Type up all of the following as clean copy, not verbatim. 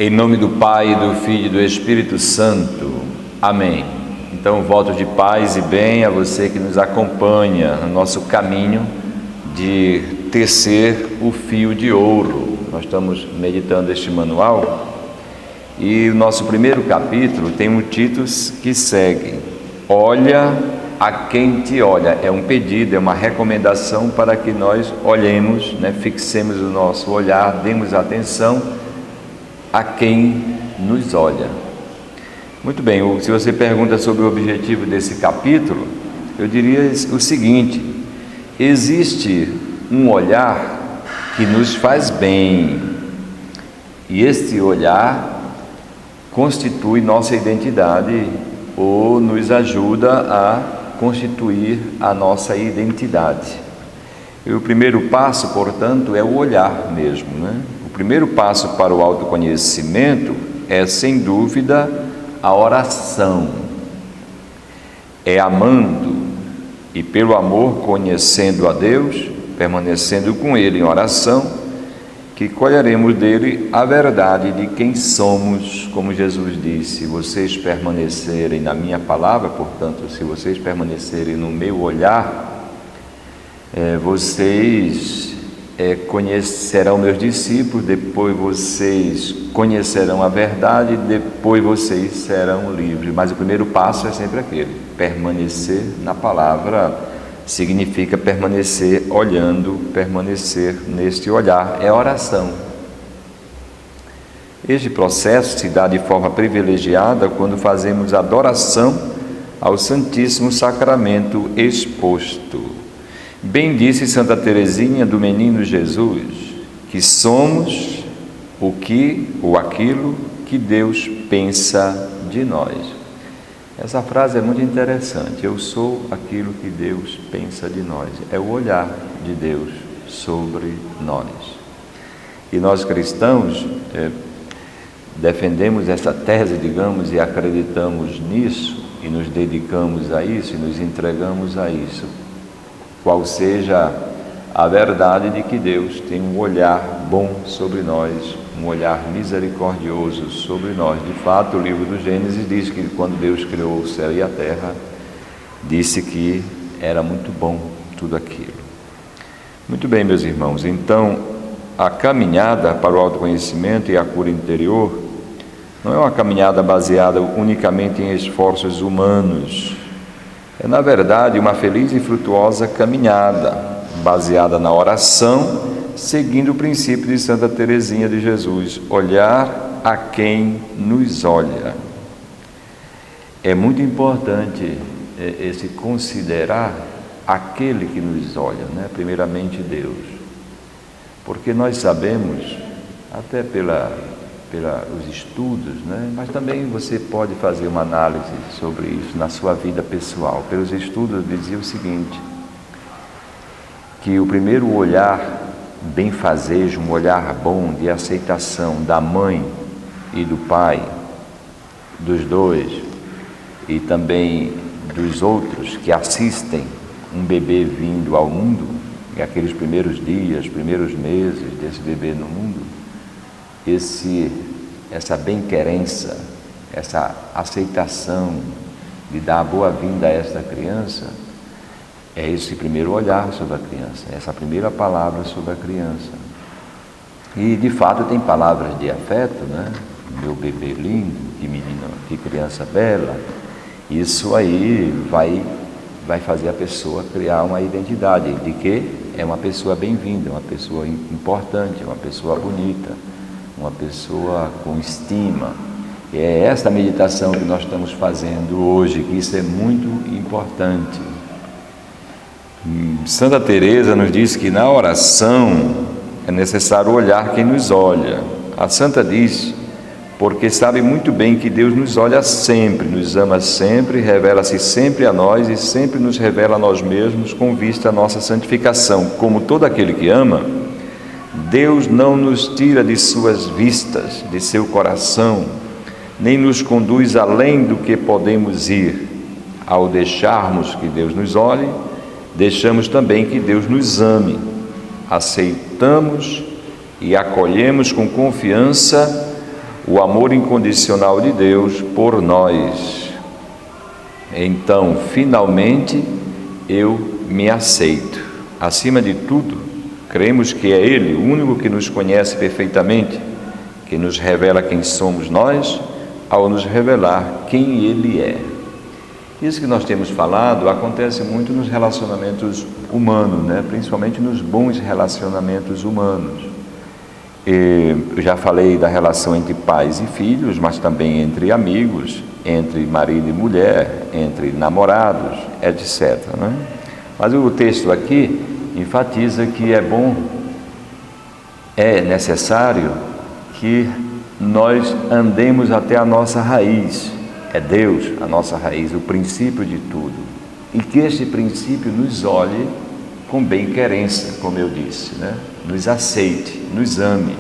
Em nome do Pai, do Filho e do Espírito Santo. Amém. Então, votos de paz e bem a você que nos acompanha no nosso caminho de tecer o fio de ouro. Nós estamos meditando este manual e o nosso primeiro capítulo tem um título que segue: Olha a quem te olha. É um pedido, é uma recomendação para que nós olhemos, fixemos o nosso olhar, demos atenção a quem nos olha. Muito bem, se você pergunta sobre o objetivo desse capítulo, eu diria o seguinte: existe um olhar que nos faz bem, e este olhar constitui nossa identidade ou nos ajuda a constituir a nossa identidade. E o primeiro passo, portanto, é o olhar mesmo, O primeiro passo para o autoconhecimento é, sem dúvida, a oração. É amando e, pelo amor, conhecendo a Deus, permanecendo com Ele em oração, que colheremos dele a verdade de quem somos, como Jesus disse: se vocês permanecerem na minha palavra, portanto, se vocês permanecerem no meu olhar, vocês serão meus discípulos, depois vocês conhecerão a verdade, depois vocês serão livres. Mas o primeiro passo é sempre aquele: permanecer na palavra significa permanecer olhando, permanecer neste olhar, é oração. Este processo se dá de forma privilegiada quando fazemos adoração ao Santíssimo Sacramento exposto. Bem disse Santa Teresinha do Menino Jesus, que somos o que ou aquilo que Deus pensa de nós. Essa frase é muito interessante. Eu sou aquilo que Deus pensa de nós. É o olhar de Deus sobre nós. E nós cristãos defendemos essa tese, digamos, e acreditamos nisso, e nos dedicamos a isso, e nos entregamos a isso. Qual seja a verdade de que Deus tem um olhar bom sobre nós, um olhar misericordioso sobre nós. De fato, o livro do Gênesis diz que quando Deus criou o céu e a terra, disse que era muito bom tudo aquilo. Muito bem, meus irmãos, então a caminhada para o autoconhecimento e a cura interior não é uma caminhada baseada unicamente em esforços humanos. É, na verdade, uma feliz e frutuosa caminhada, baseada na oração, seguindo o princípio de Santa Teresinha de Jesus: olhar a quem nos olha. É muito importante esse considerar aquele que nos olha, primeiramente Deus, porque nós sabemos, até os estudos, mas também você pode fazer uma análise sobre isso na sua vida pessoal. Pelos estudos dizia o seguinte, que o primeiro olhar benfazejo, um olhar bom de aceitação da mãe e do pai, dos dois, e também dos outros que assistem um bebê vindo ao mundo, e aqueles primeiros dias, primeiros meses desse bebê no mundo, essa bem-querença, essa aceitação de dar a boa-vinda a esta criança, é esse primeiro olhar sobre a criança, essa primeira palavra sobre a criança. E de fato tem palavras de afeto, meu bebê lindo, que menino, que criança bela. Isso aí vai fazer a pessoa criar uma identidade de que é uma pessoa bem-vinda, uma pessoa importante, uma pessoa bonita, uma pessoa com estima. E é esta meditação que nós estamos fazendo hoje, que isso é muito importante. Santa Teresa nos diz que na oração é necessário olhar quem nos olha. A santa diz: porque sabe muito bem que Deus nos olha sempre, nos ama sempre, revela-se sempre a nós e sempre nos revela a nós mesmos com vista à nossa santificação. Como todo aquele que ama, Deus não nos tira de suas vistas, de seu coração, nem nos conduz além do que podemos ir. Ao deixarmos que Deus nos olhe, deixamos também que Deus nos ame. Aceitamos e acolhemos com confiança o amor incondicional de Deus por nós. Então, finalmente, eu me aceito. Acima de tudo, cremos que é Ele, o único que nos conhece perfeitamente, que nos revela quem somos nós, ao nos revelar quem Ele é. Isso que nós temos falado acontece muito nos relacionamentos humanos, né? Principalmente nos bons relacionamentos humanos. Eu já falei da relação entre pais e filhos, mas também entre amigos, entre marido e mulher, entre namorados, etc. Né? Mas o texto aqui enfatiza que é necessário que nós andemos até a nossa raiz. É Deus a nossa raiz, o princípio de tudo. E que este princípio nos olhe com bem-querença, como eu disse, né? Nos aceite, nos ame.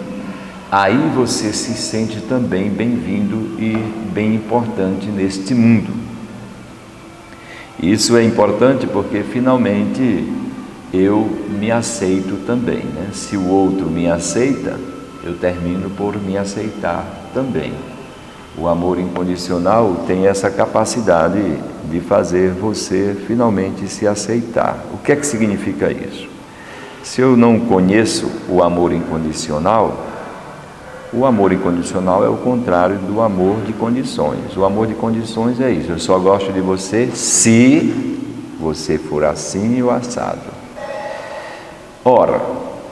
Aí você se sente também bem-vindo e bem importante neste mundo. Isso é importante porque finalmente eu me aceito também, né? Se o outro me aceita, eu termino por me aceitar também. O amor incondicional tem essa capacidade de fazer você finalmente se aceitar. O que é que significa isso? Se eu não conheço o amor incondicional é o contrário do amor de condições. O amor de condições é isso: eu só gosto de você se você for assim ou assado. Ora,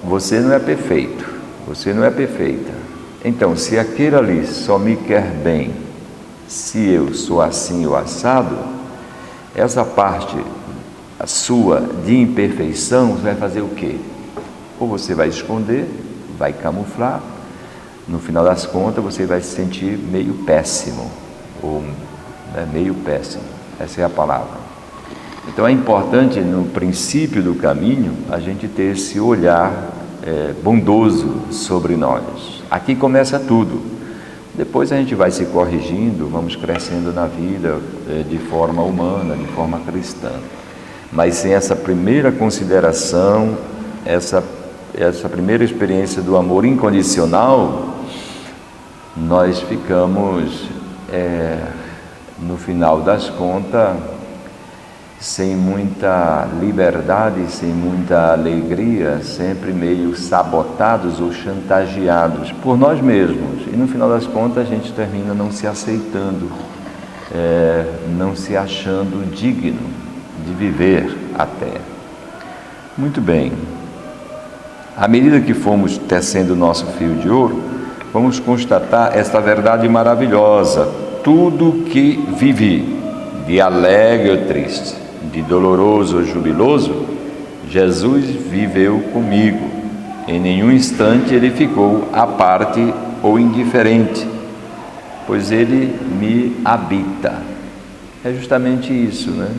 você não é perfeito, você não é perfeita. Então, se aquele ali só me quer bem, se eu sou assim ou assado, essa parte a sua de imperfeição, você vai fazer o quê? Ou você vai esconder, vai camuflar, no final das contas você vai se sentir meio péssimo, ou meio péssimo, essa é a palavra. Então é importante, no princípio do caminho, a gente ter esse olhar bondoso sobre nós. Aqui começa tudo. Depois a gente vai se corrigindo, vamos crescendo na vida de forma humana, de forma cristã. Mas sem essa primeira consideração, essa primeira experiência do amor incondicional, nós ficamos, no final das contas, sem muita liberdade, sem muita alegria, sempre meio sabotados ou chantageados por nós mesmos. E no final das contas a gente termina não se aceitando, não se achando digno de viver até. Muito bem. À medida que fomos tecendo o nosso fio de ouro, vamos constatar esta verdade maravilhosa: tudo que vivi, de alegre ou triste, de doloroso ou jubiloso, Jesus viveu comigo. Em nenhum instante ele ficou à parte ou indiferente, pois ele me habita. É justamente isso, né?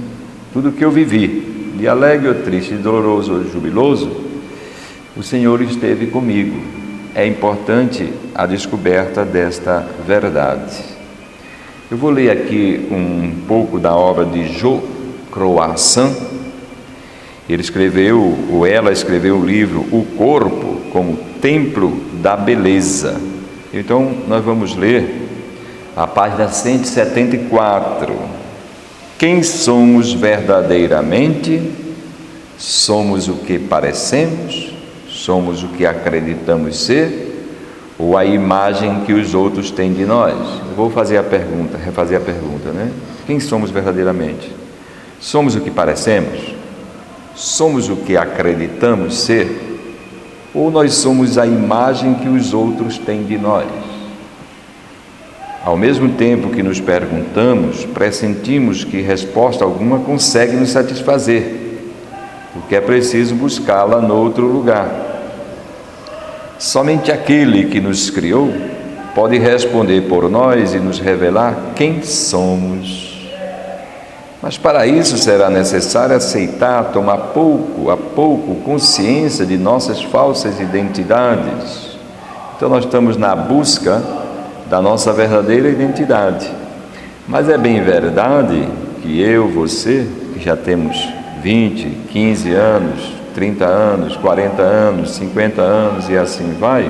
Tudo que eu vivi, de alegre ou triste, de doloroso ou jubiloso, o Senhor esteve comigo. É importante a descoberta desta verdade. Eu vou ler aqui um pouco da obra de Jo Croissant. Ele escreveu, ou ela escreveu o livro O Corpo como Templo da Beleza. Então nós vamos ler a página 174. Quem somos verdadeiramente? Somos o que parecemos? Somos o que acreditamos ser? Ou a imagem que os outros têm de nós? Eu vou refazer a pergunta, né? Quem somos verdadeiramente? Somos o que parecemos? Somos o que acreditamos ser? Ou nós somos a imagem que os outros têm de nós? Ao mesmo tempo que nos perguntamos, pressentimos que resposta alguma consegue nos satisfazer, porque é preciso buscá-la no outro lugar. Somente aquele que nos criou pode responder por nós e nos revelar quem somos. Mas para isso será necessário aceitar, tomar pouco a pouco consciência de nossas falsas identidades. Então nós estamos na busca da nossa verdadeira identidade. Mas é bem verdade que eu, você, que já temos 20, 15 anos, 30 anos, 40 anos, 50 anos e assim vai,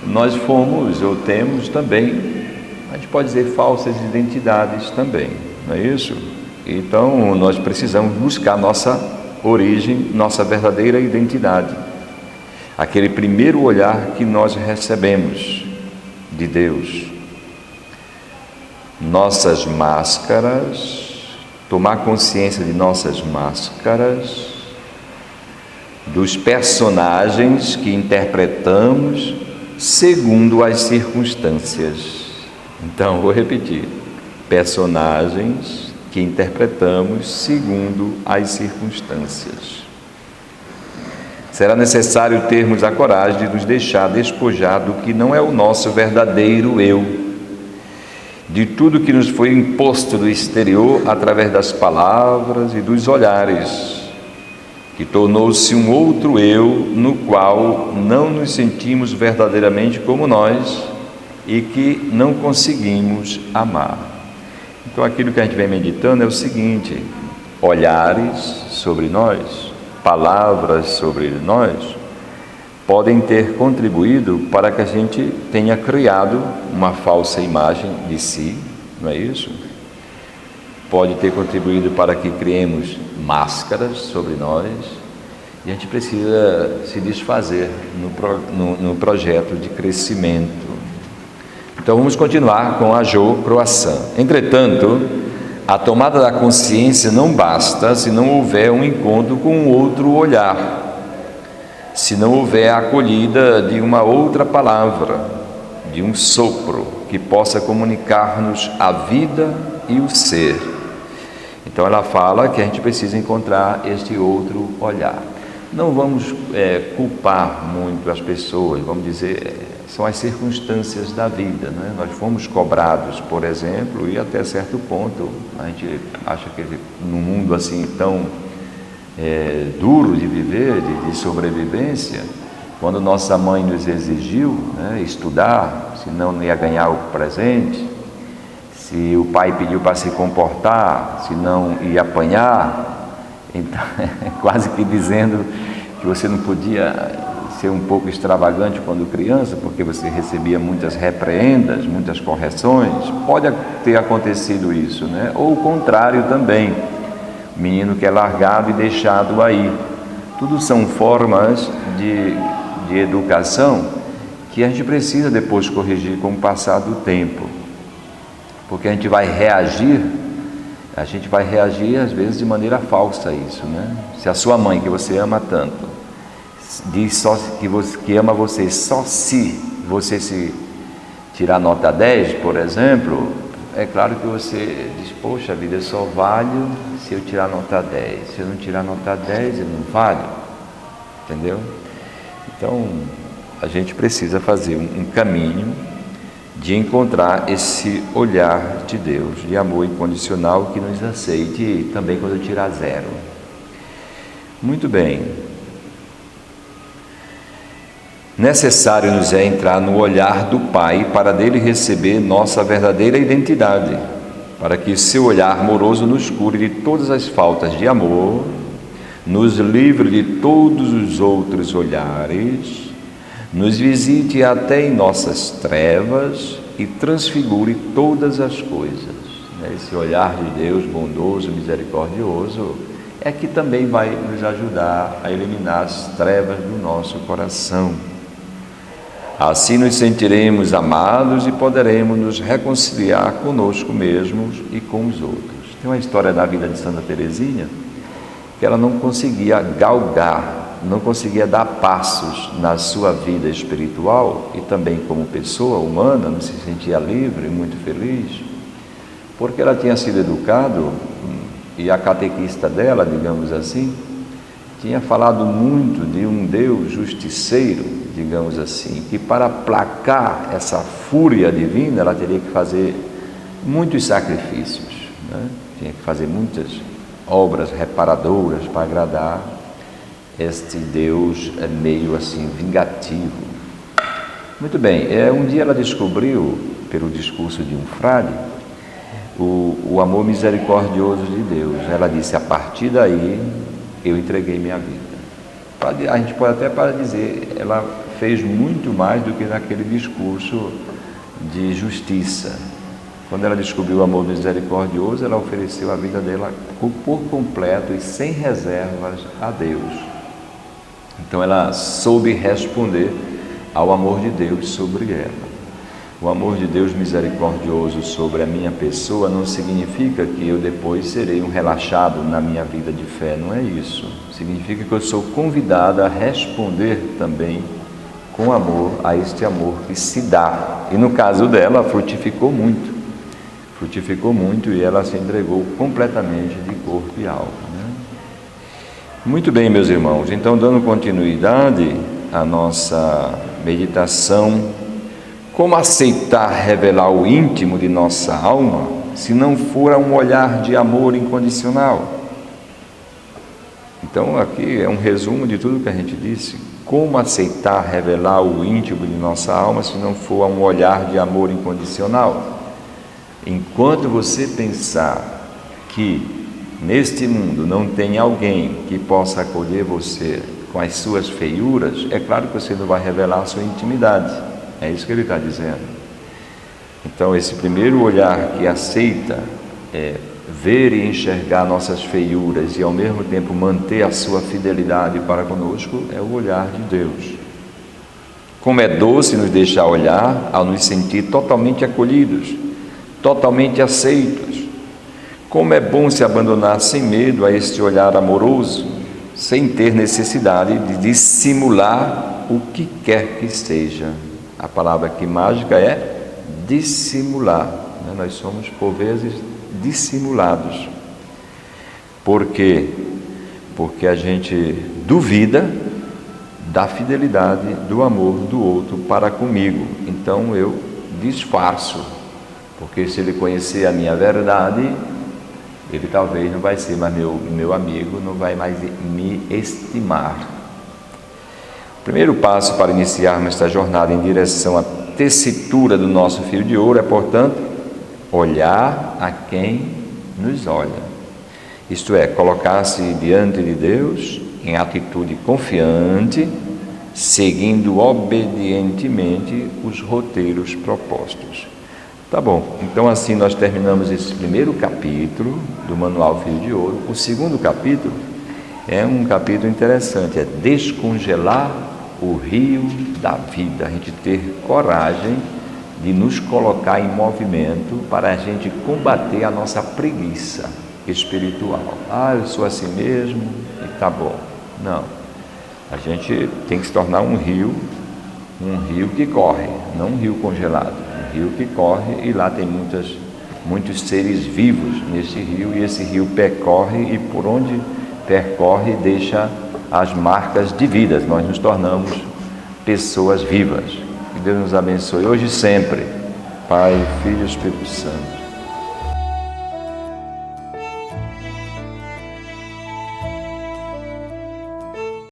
nós fomos ou temos também, a gente pode dizer, falsas identidades também, não é isso? Então nós precisamos buscar nossa origem, nossa verdadeira identidade, aquele primeiro olhar que nós recebemos de Deus. Nossas máscaras, tomar consciência de nossas máscaras, dos personagens que interpretamos segundo as circunstâncias. Então, vou repetir: personagens que interpretamos segundo as circunstâncias. Será necessário termos a coragem de nos deixar despojar do que não é o nosso verdadeiro eu, de tudo que nos foi imposto do exterior através das palavras e dos olhares, que tornou-se um outro eu no qual não nos sentimos verdadeiramente como nós e que não conseguimos amar. Então aquilo que a gente vem meditando é o seguinte: olhares sobre nós, palavras sobre nós, podem ter contribuído para que a gente tenha criado uma falsa imagem de si, não é isso? Pode ter contribuído para que criemos máscaras sobre nós, e a gente precisa se desfazer no projeto de crescimento. Então vamos continuar com a Jo Croissant. Entretanto, a tomada da consciência não basta se não houver um encontro com um outro olhar, se não houver a acolhida de uma outra palavra, de um sopro que possa comunicar-nos a vida e o ser. Então ela fala que a gente precisa encontrar este outro olhar. Não vamos culpar muito as pessoas, vamos dizer, são as circunstâncias da vida, né? Nós fomos cobrados, por exemplo, e até certo ponto a gente acha que num mundo assim tão duro de viver, de sobrevivência, quando nossa mãe nos exigiu, né, estudar, senão não ia ganhar o presente, se o pai pediu para se comportar, senão ia apanhar, então quase que dizendo que você não podia ser um pouco extravagante quando criança, porque você recebia muitas repreendas, muitas correções. Pode ter acontecido isso, né? Ou o contrário também, o menino que é largado e deixado aí. Tudo são formas de educação que a gente precisa depois corrigir com o passar do tempo, porque a gente vai reagir às vezes de maneira falsa a isso, né? Se a sua mãe, que você ama tanto, diz só que ama você só se você se tirar nota 10, por exemplo, é claro que você diz: poxa vida, eu só valho se eu tirar nota 10, se eu não tirar nota 10 eu não valho, entendeu? Então a gente precisa fazer um caminho de encontrar esse olhar de Deus, de amor incondicional, que nos aceite também quando eu tirar 0. Muito bem. Necessário nos é entrar no olhar do Pai para dele receber nossa verdadeira identidade, para que seu olhar amoroso nos cure de todas as faltas de amor, nos livre de todos os outros olhares, nos visite até em nossas trevas e transfigure todas as coisas. Esse olhar de Deus bondoso, misericordioso, é que também vai nos ajudar a eliminar as trevas do nosso coração. Assim nos sentiremos amados e poderemos nos reconciliar conosco mesmos e com os outros. Tem uma história da vida de Santa Teresinha, que ela não conseguia galgar, não conseguia dar passos na sua vida espiritual e também como pessoa humana, não se sentia livre e muito feliz, porque ela tinha sido educada, e a catequista dela, digamos assim, tinha falado muito de um Deus justiceiro, digamos assim, que para aplacar essa fúria divina ela teria que fazer muitos sacrifícios, né? Tinha que fazer muitas obras reparadoras para agradar este Deus meio assim vingativo. Muito bem, um dia ela descobriu, pelo discurso de um frade, o amor misericordioso de Deus. Ela disse: a partir daí eu entreguei minha vida. A gente pode até para dizer, ela fez muito mais do que naquele discurso de justiça. Quando ela descobriu o amor misericordioso, ela ofereceu a vida dela por completo e sem reservas a Deus. Então ela soube responder ao amor de Deus sobre ela. O amor de Deus misericordioso sobre a minha pessoa não significa que eu depois serei um relaxado na minha vida de fé, não é isso. Significa que eu sou convidado a responder também com amor a este amor que se dá. E no caso dela, frutificou muito e ela se entregou completamente de corpo e alma, né? Muito bem, meus irmãos, então dando continuidade à nossa meditação, como aceitar revelar o íntimo de nossa alma, se não for um olhar de amor incondicional? Então aqui é um resumo de tudo que a gente disse. Como aceitar revelar o íntimo de nossa alma, se não for um olhar de amor incondicional? Enquanto você pensar que neste mundo não tem alguém que possa acolher você com as suas feiuras, é claro que você não vai revelar a sua intimidade. É isso que ele está dizendo. Então, esse primeiro olhar que aceita ver e enxergar nossas feiuras e ao mesmo tempo manter a sua fidelidade para conosco é o olhar de Deus. Como é doce nos deixar olhar ao nos sentir totalmente acolhidos, totalmente aceitos. Como é bom se abandonar sem medo a este olhar amoroso, sem ter necessidade de dissimular o que quer que seja. A palavra aqui mágica é dissimular, né? Nós somos, por vezes, dissimulados. Por quê? Porque a gente duvida da fidelidade, do amor do outro para comigo. Então eu disfarço, porque se ele conhecer a minha verdade, ele talvez não vai ser mais meu amigo, não vai mais me estimar. O primeiro passo para iniciarmos esta jornada em direção à tessitura do nosso fio de ouro é, portanto, olhar a quem nos olha. Isto é, colocar-se diante de Deus em atitude confiante, seguindo obedientemente os roteiros propostos. Tá bom, então assim nós terminamos esse primeiro capítulo do Manual Fio de Ouro. O segundo capítulo é um capítulo interessante, é descongelar o rio da vida, a gente ter coragem de nos colocar em movimento para a gente combater a nossa preguiça espiritual. Eu sou assim mesmo e tá bom. Não, a gente tem que se tornar um rio que corre, não um rio congelado, um rio que corre, e lá tem muitos seres vivos nesse rio, e esse rio percorre, e por onde percorre deixa as marcas de vida. Nós nos tornamos pessoas vivas. Que Deus nos abençoe hoje e sempre. Pai, Filho e Espírito Santo.